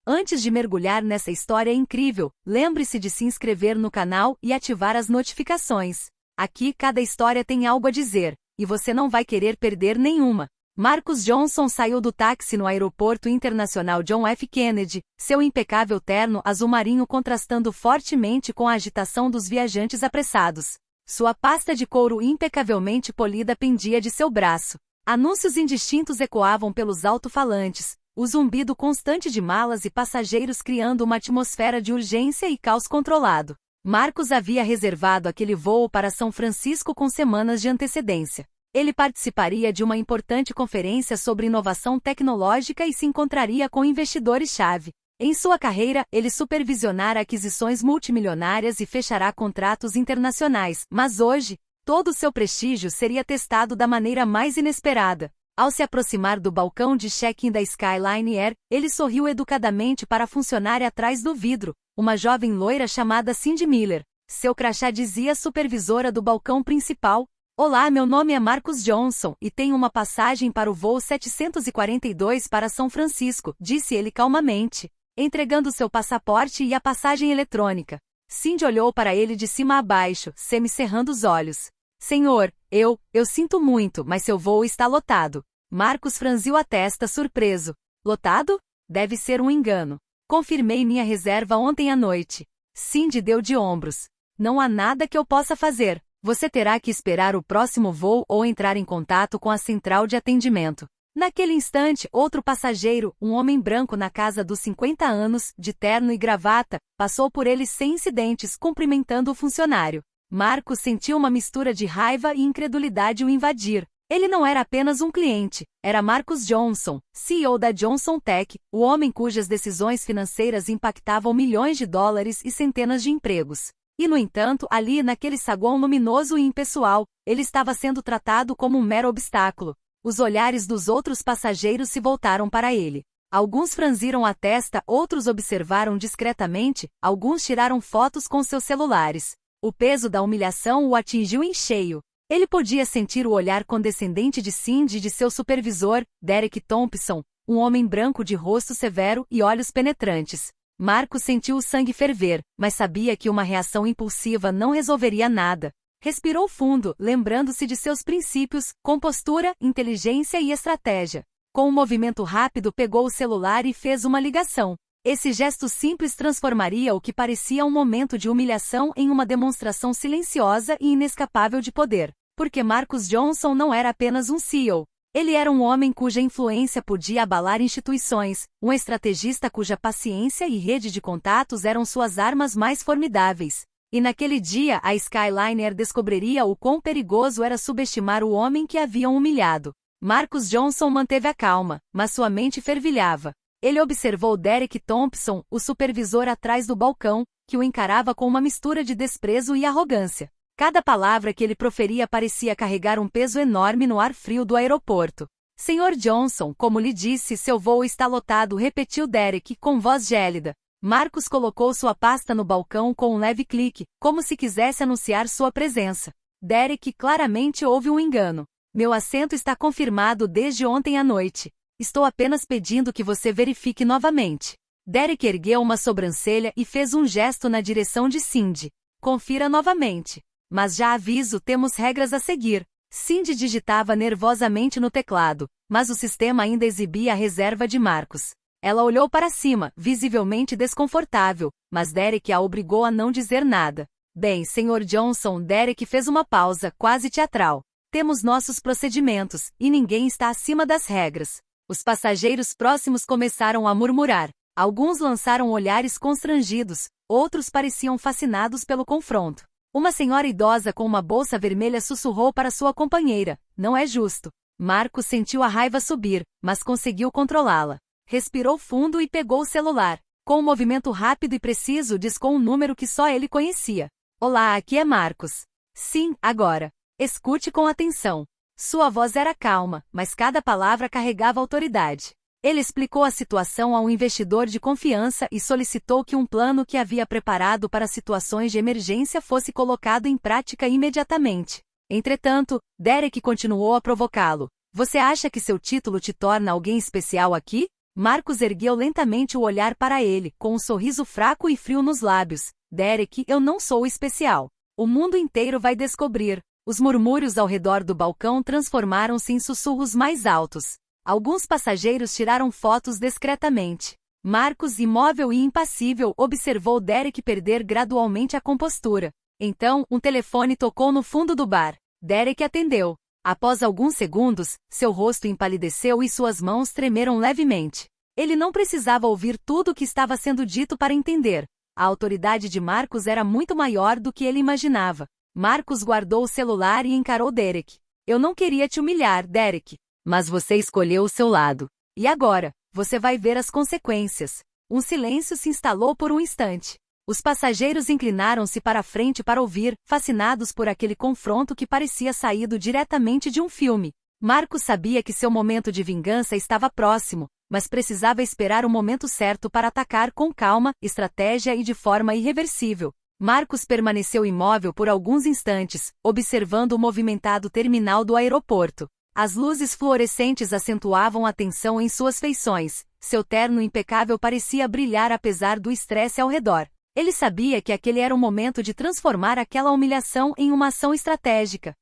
Antes de mergulhar nessa história incrível, lembre-se de se inscrever no canal e ativar as notificações. Aqui cada história tem algo a dizer, e você não vai querer perder nenhuma. Marcus Johnson saiu do táxi no Aeroporto Internacional John F. Kennedy, seu impecável terno azul marinho contrastando fortemente com a agitação dos viajantes apressados. Sua pasta de couro impecavelmente polida pendia de seu braço. Anúncios indistintos ecoavam pelos alto-falantes, o zumbido constante de malas e passageiros criando uma atmosfera de urgência e caos controlado. Marcus havia reservado aquele voo para São Francisco com semanas de antecedência. Ele participaria de uma importante conferência sobre inovação tecnológica e se encontraria com investidores-chave. Em sua carreira, ele supervisionará aquisições multimilionárias e fechará contratos internacionais, mas hoje, todo o seu prestígio seria testado da maneira mais inesperada. Ao se aproximar do balcão de check-in da Skyline Air, ele sorriu educadamente para a funcionária atrás do vidro, uma jovem loira chamada Cindy Miller. Seu crachá dizia supervisora do balcão principal. Olá, meu nome é Marcus Johnson, e tenho uma passagem para o voo 742 para São Francisco, disse ele calmamente, entregando seu passaporte e a passagem eletrônica. Cindy olhou para ele de cima a baixo, semicerrando os olhos. Senhor, eu sinto muito, mas seu voo está lotado. Marcus franziu a testa surpreso. Lotado? Deve ser um engano. Confirmei minha reserva ontem à noite. Cindy deu de ombros. Não há nada que eu possa fazer. Você terá que esperar o próximo voo ou entrar em contato com a central de atendimento. Naquele instante, outro passageiro, um homem branco na casa dos 50 anos, de terno e gravata, passou por ele sem incidentes, cumprimentando o funcionário. Marcus sentiu uma mistura de raiva e incredulidade o invadir. Ele não era apenas um cliente, era Marcus Johnson, CEO da Johnson Tech, o homem cujas decisões financeiras impactavam milhões de dólares e centenas de empregos. E no entanto, ali naquele saguão luminoso e impessoal, ele estava sendo tratado como um mero obstáculo. Os olhares dos outros passageiros se voltaram para ele. Alguns franziram a testa, outros observaram discretamente, alguns tiraram fotos com seus celulares. O peso da humilhação o atingiu em cheio. Ele podia sentir o olhar condescendente de Cindy e de seu supervisor, Derek Thompson, um homem branco de rosto severo e olhos penetrantes. Marcus sentiu o sangue ferver, mas sabia que uma reação impulsiva não resolveria nada. Respirou fundo, lembrando-se de seus princípios, compostura, inteligência e estratégia. Com um movimento rápido pegou o celular e fez uma ligação. Esse gesto simples transformaria o que parecia um momento de humilhação em uma demonstração silenciosa e inescapável de poder. Porque Marcus Johnson não era apenas um CEO. Ele era um homem cuja influência podia abalar instituições, um estrategista cuja paciência e rede de contatos eram suas armas mais formidáveis. E naquele dia a Skyline Air descobriria o quão perigoso era subestimar o homem que haviam humilhado. Marcus Johnson manteve a calma, mas sua mente fervilhava. Ele observou Derek Thompson, o supervisor atrás do balcão, que o encarava com uma mistura de desprezo e arrogância. Cada palavra que ele proferia parecia carregar um peso enorme no ar frio do aeroporto. Senhor Johnson, como lhe disse, seu voo está lotado, repetiu Derek com voz gélida. Marcus colocou sua pasta no balcão com um leve clique, como se quisesse anunciar sua presença. Derek claramente houve um engano. Meu assento está confirmado desde ontem à noite. Estou apenas pedindo que você verifique novamente. Derek ergueu uma sobrancelha e fez um gesto na direção de Cindy. Confira novamente. Mas já aviso, temos regras a seguir. Cindy digitava nervosamente no teclado, mas o sistema ainda exibia a reserva de Marcus. Ela olhou para cima, visivelmente desconfortável, mas Derek a obrigou a não dizer nada. Bem, Sr. Johnson, Derek fez uma pausa, quase teatral. Temos nossos procedimentos, e ninguém está acima das regras. Os passageiros próximos começaram a murmurar. Alguns lançaram olhares constrangidos, outros pareciam fascinados pelo confronto. Uma senhora idosa com uma bolsa vermelha sussurrou para sua companheira, não é justo. Marcus sentiu a raiva subir, mas conseguiu controlá-la. Respirou fundo e pegou o celular. Com um movimento rápido e preciso discou um número que só ele conhecia. Olá, aqui é Marcus. Sim, agora. Escute com atenção. Sua voz era calma, mas cada palavra carregava autoridade. Ele explicou a situação a um investidor de confiança e solicitou que um plano que havia preparado para situações de emergência fosse colocado em prática imediatamente. Entretanto, Derek continuou a provocá-lo. Você acha que seu título te torna alguém especial aqui? Marcos ergueu lentamente o olhar para ele, com um sorriso fraco e frio nos lábios. Derek, eu não sou especial. O mundo inteiro vai descobrir. Os murmúrios ao redor do balcão transformaram-se em sussurros mais altos. Alguns passageiros tiraram fotos discretamente. Marcos, imóvel e impassível, observou Derek perder gradualmente a compostura. Então, um telefone tocou no fundo do bar. Derek atendeu. Após alguns segundos, seu rosto empalideceu e suas mãos tremeram levemente. Ele não precisava ouvir tudo o que estava sendo dito para entender. A autoridade de Marcos era muito maior do que ele imaginava. Marcos guardou o celular e encarou Derek. Eu não queria te humilhar, Derek. Mas você escolheu o seu lado. E agora, você vai ver as consequências. Um silêncio se instalou por um instante. Os passageiros inclinaram-se para a frente para ouvir, fascinados por aquele confronto que parecia saído diretamente de um filme. Marcos sabia que seu momento de vingança estava próximo, mas precisava esperar o momento certo para atacar com calma, estratégia e de forma irreversível. Marcos permaneceu imóvel por alguns instantes, observando o movimentado terminal do aeroporto. As luzes fluorescentes acentuavam a tensão em suas feições. Seu terno impecável parecia brilhar apesar do estresse ao redor. Ele sabia que aquele era o momento de transformar aquela humilhação em uma ação estratégica.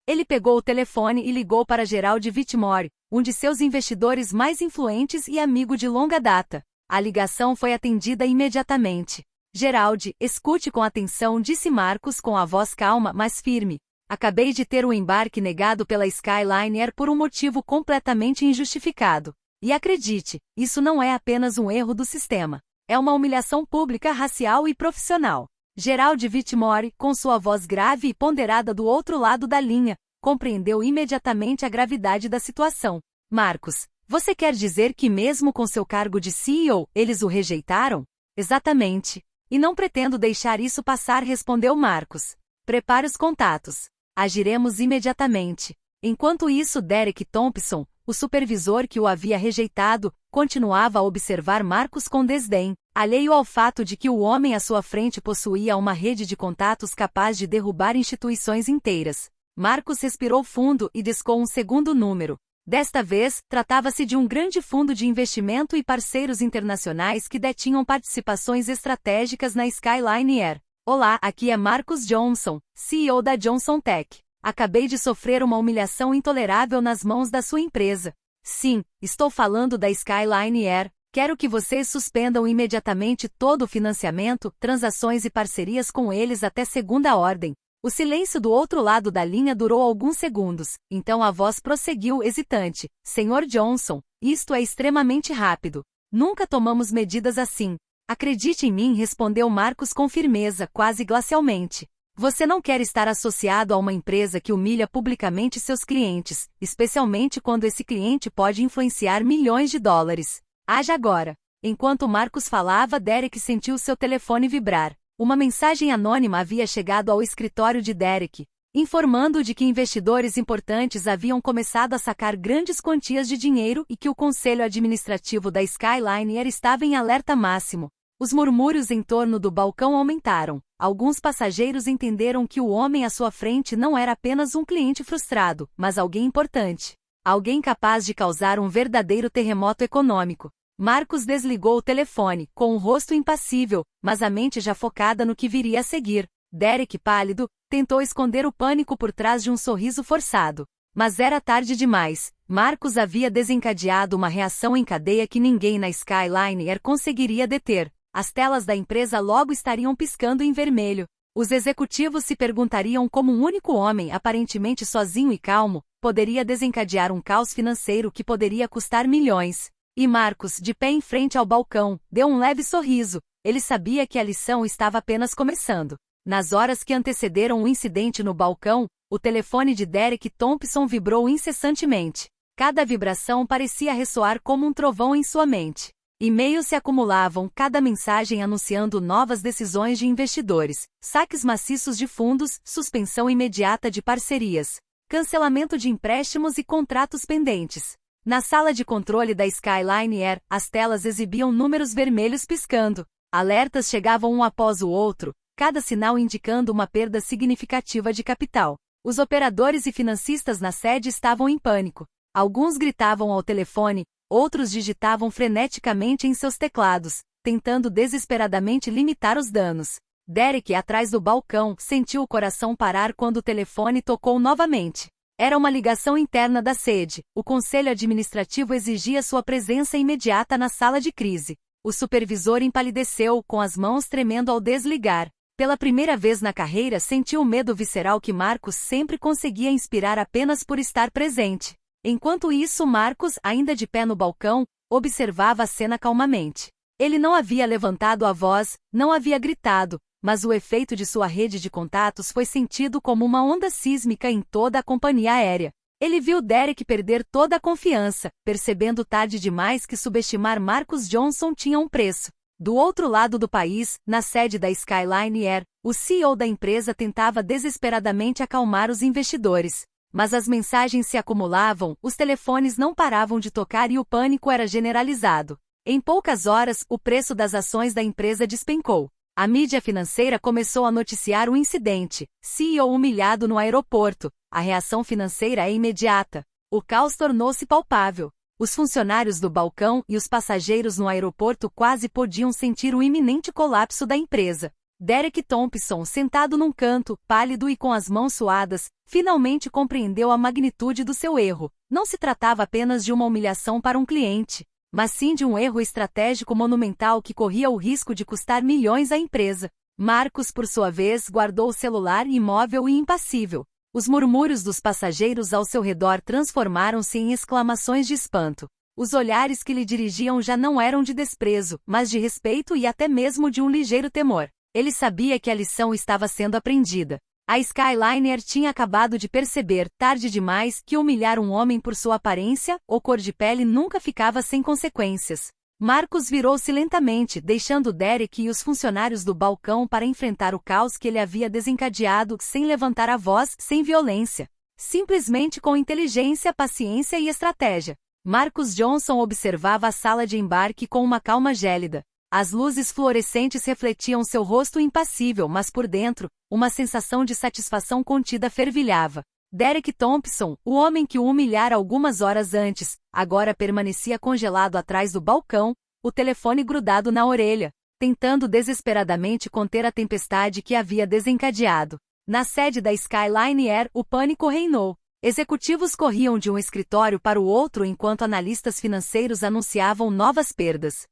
Ele pegou o telefone e ligou para Gerald Whitmore, um de seus investidores mais influentes e amigo de longa data. A ligação foi atendida imediatamente. Gerald, escute com atenção, disse Marcos com a voz calma, mas firme. Acabei de ter o embarque negado pela Skyliner por um motivo completamente injustificado. E acredite, isso não é apenas um erro do sistema. É uma humilhação pública, racial e profissional. Gerald Whitmore, com sua voz grave e ponderada do outro lado da linha, compreendeu imediatamente a gravidade da situação. Marcos, você quer dizer que mesmo com seu cargo de CEO, eles o rejeitaram? Exatamente. E não pretendo deixar isso passar, respondeu Marcos. Prepare os contatos. Agiremos imediatamente. Enquanto isso, Derek Thompson, o supervisor que o havia rejeitado, continuava a observar Marcos com desdém, alheio ao fato de que o homem à sua frente possuía uma rede de contatos capaz de derrubar instituições inteiras. Marcos respirou fundo e discou um segundo número. Desta vez, tratava-se de um grande fundo de investimento e parceiros internacionais que detinham participações estratégicas na Skyline Air. Olá, aqui é Marcus Johnson, CEO da Johnson Tech. Acabei de sofrer uma humilhação intolerável nas mãos da sua empresa. Sim, estou falando da Skyline Air. Quero que vocês suspendam imediatamente todo o financiamento, transações e parcerias com eles até segunda ordem. O silêncio do outro lado da linha durou alguns segundos, então a voz prosseguiu hesitante. Senhor Johnson, isto é extremamente rápido. Nunca tomamos medidas assim. Acredite em mim, respondeu Marcos com firmeza, quase glacialmente. Você não quer estar associado a uma empresa que humilha publicamente seus clientes, especialmente quando esse cliente pode influenciar milhões de dólares. Haja agora. Enquanto Marcos falava, Derek sentiu seu telefone vibrar. Uma mensagem anônima havia chegado ao escritório de Derek, informando de que investidores importantes haviam começado a sacar grandes quantias de dinheiro e que o conselho administrativo da Skyliner estava em alerta máximo. Os murmúrios em torno do balcão aumentaram. Alguns passageiros entenderam que o homem à sua frente não era apenas um cliente frustrado, mas alguém importante. Alguém capaz de causar um verdadeiro terremoto econômico. Marcos desligou o telefone, com o rosto impassível, mas a mente já focada no que viria a seguir. Derek, pálido, tentou esconder o pânico por trás de um sorriso forçado. Mas era tarde demais. Marcos havia desencadeado uma reação em cadeia que ninguém na Skyliner conseguiria deter. As telas da empresa logo estariam piscando em vermelho. Os executivos se perguntariam como um único homem, aparentemente sozinho e calmo, poderia desencadear um caos financeiro que poderia custar milhões. E Marcos, de pé em frente ao balcão, deu um leve sorriso. Ele sabia que a lição estava apenas começando. Nas horas que antecederam o incidente no balcão, o telefone de Derek Thompson vibrou incessantemente. Cada vibração parecia ressoar como um trovão em sua mente. E-mails se acumulavam, cada mensagem anunciando novas decisões de investidores, saques maciços de fundos, suspensão imediata de parcerias, cancelamento de empréstimos e contratos pendentes. Na sala de controle da Skyline Air, as telas exibiam números vermelhos piscando. Alertas chegavam um após o outro, cada sinal indicando uma perda significativa de capital. Os operadores e financistas na sede estavam em pânico. Alguns gritavam ao telefone, Outros digitavam freneticamente em seus teclados, tentando desesperadamente limitar os danos. Derek, atrás do balcão, sentiu o coração parar quando o telefone tocou novamente. Era uma ligação interna da sede. O conselho administrativo exigia sua presença imediata na sala de crise. O supervisor empalideceu, com as mãos tremendo ao desligar. Pela primeira vez na carreira, sentiu o medo visceral que Marcus sempre conseguia inspirar apenas por estar presente. Enquanto isso, Marcus, ainda de pé no balcão, observava a cena calmamente. Ele não havia levantado a voz, não havia gritado, mas o efeito de sua rede de contatos foi sentido como uma onda sísmica em toda a companhia aérea. Ele viu Derek perder toda a confiança, percebendo tarde demais que subestimar Marcus Johnson tinha um preço. Do outro lado do país, na sede da Skyline Air, o CEO da empresa tentava desesperadamente acalmar os investidores. Mas as mensagens se acumulavam, os telefones não paravam de tocar e o pânico era generalizado. Em poucas horas, o preço das ações da empresa despencou. A mídia financeira começou a noticiar o incidente. CEO humilhado no aeroporto. A reação financeira é imediata. O caos tornou-se palpável. Os funcionários do balcão e os passageiros no aeroporto quase podiam sentir o iminente colapso da empresa. Derek Thompson, sentado num canto, pálido e com as mãos suadas, finalmente compreendeu a magnitude do seu erro. Não se tratava apenas de uma humilhação para um cliente, mas sim de um erro estratégico monumental que corria o risco de custar milhões à empresa. Marcus, por sua vez, guardou o celular imóvel e impassível. Os murmúrios dos passageiros ao seu redor transformaram-se em exclamações de espanto. Os olhares que lhe dirigiam já não eram de desprezo, mas de respeito e até mesmo de um ligeiro temor. Ele sabia que a lição estava sendo aprendida. A Skyliner tinha acabado de perceber, tarde demais, que humilhar um homem por sua aparência ou cor de pele nunca ficava sem consequências. Marcus virou-se lentamente, deixando Derek e os funcionários do balcão para enfrentar o caos que ele havia desencadeado, sem levantar a voz, sem violência. Simplesmente com inteligência, paciência e estratégia. Marcus Johnson observava a sala de embarque com uma calma gélida. As luzes fluorescentes refletiam seu rosto impassível, mas por dentro, uma sensação de satisfação contida fervilhava. Derek Thompson, o homem que o humilhara algumas horas antes, agora permanecia congelado atrás do balcão, o telefone grudado na orelha, tentando desesperadamente conter a tempestade que havia desencadeado. Na sede da Skyline Air, o pânico reinou. Executivos corriam de um escritório para o outro enquanto analistas financeiros anunciavam novas perdas.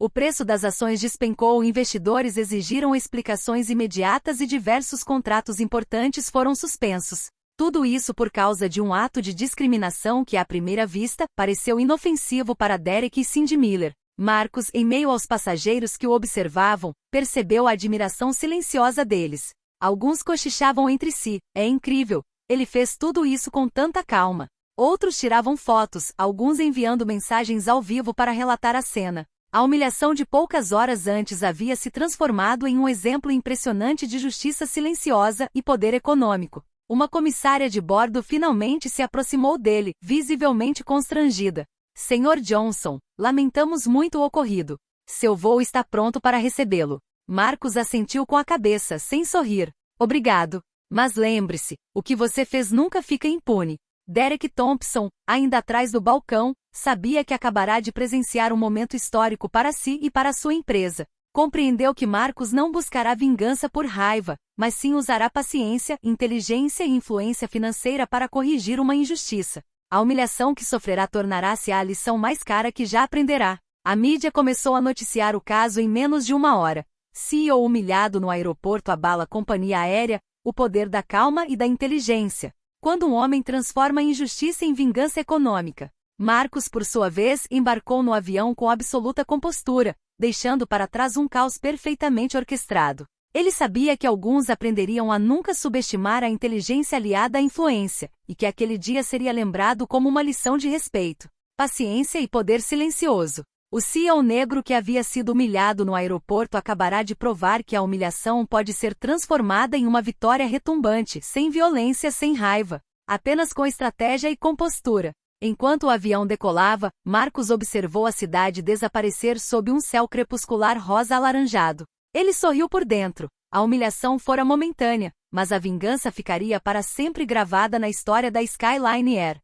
O preço das ações despencou, investidores exigiram explicações imediatas e diversos contratos importantes foram suspensos. Tudo isso por causa de um ato de discriminação que, à primeira vista, pareceu inofensivo para Derek e Cindy Miller. Marcus, em meio aos passageiros que o observavam, percebeu a admiração silenciosa deles. Alguns cochichavam entre si: é incrível, ele fez tudo isso com tanta calma. Outros tiravam fotos, alguns enviando mensagens ao vivo para relatar a cena. A humilhação de poucas horas antes havia se transformado em um exemplo impressionante de justiça silenciosa e poder econômico. Uma comissária de bordo finalmente se aproximou dele, visivelmente constrangida. Senhor Johnson, lamentamos muito o ocorrido. Seu voo está pronto para recebê-lo. Marcus assentiu com a cabeça, sem sorrir. Obrigado. Mas lembre-se, o que você fez nunca fica impune. Derek Thompson, ainda atrás do balcão, sabia que acabará de presenciar um momento histórico para si e para sua empresa. Compreendeu que Marcus não buscará vingança por raiva, mas sim usará paciência, inteligência e influência financeira para corrigir uma injustiça. A humilhação que sofrerá tornará-se a lição mais cara que já aprenderá. A mídia começou a noticiar o caso em menos de uma hora. CEO humilhado no aeroporto abala companhia aérea, o poder da calma e da inteligência. Quando um homem transforma a injustiça em vingança econômica. Marcus, por sua vez, embarcou no avião com absoluta compostura, deixando para trás um caos perfeitamente orquestrado. Ele sabia que alguns aprenderiam a nunca subestimar a inteligência aliada à influência, e que aquele dia seria lembrado como uma lição de respeito, paciência e poder silencioso. O CEO negro que havia sido humilhado no aeroporto acabará de provar que a humilhação pode ser transformada em uma vitória retumbante, sem violência, sem raiva, apenas com estratégia e compostura. Enquanto o avião decolava, Marcus observou a cidade desaparecer sob um céu crepuscular rosa-alaranjado. Ele sorriu por dentro. A humilhação fora momentânea, mas a vingança ficaria para sempre gravada na história da Skyline Air.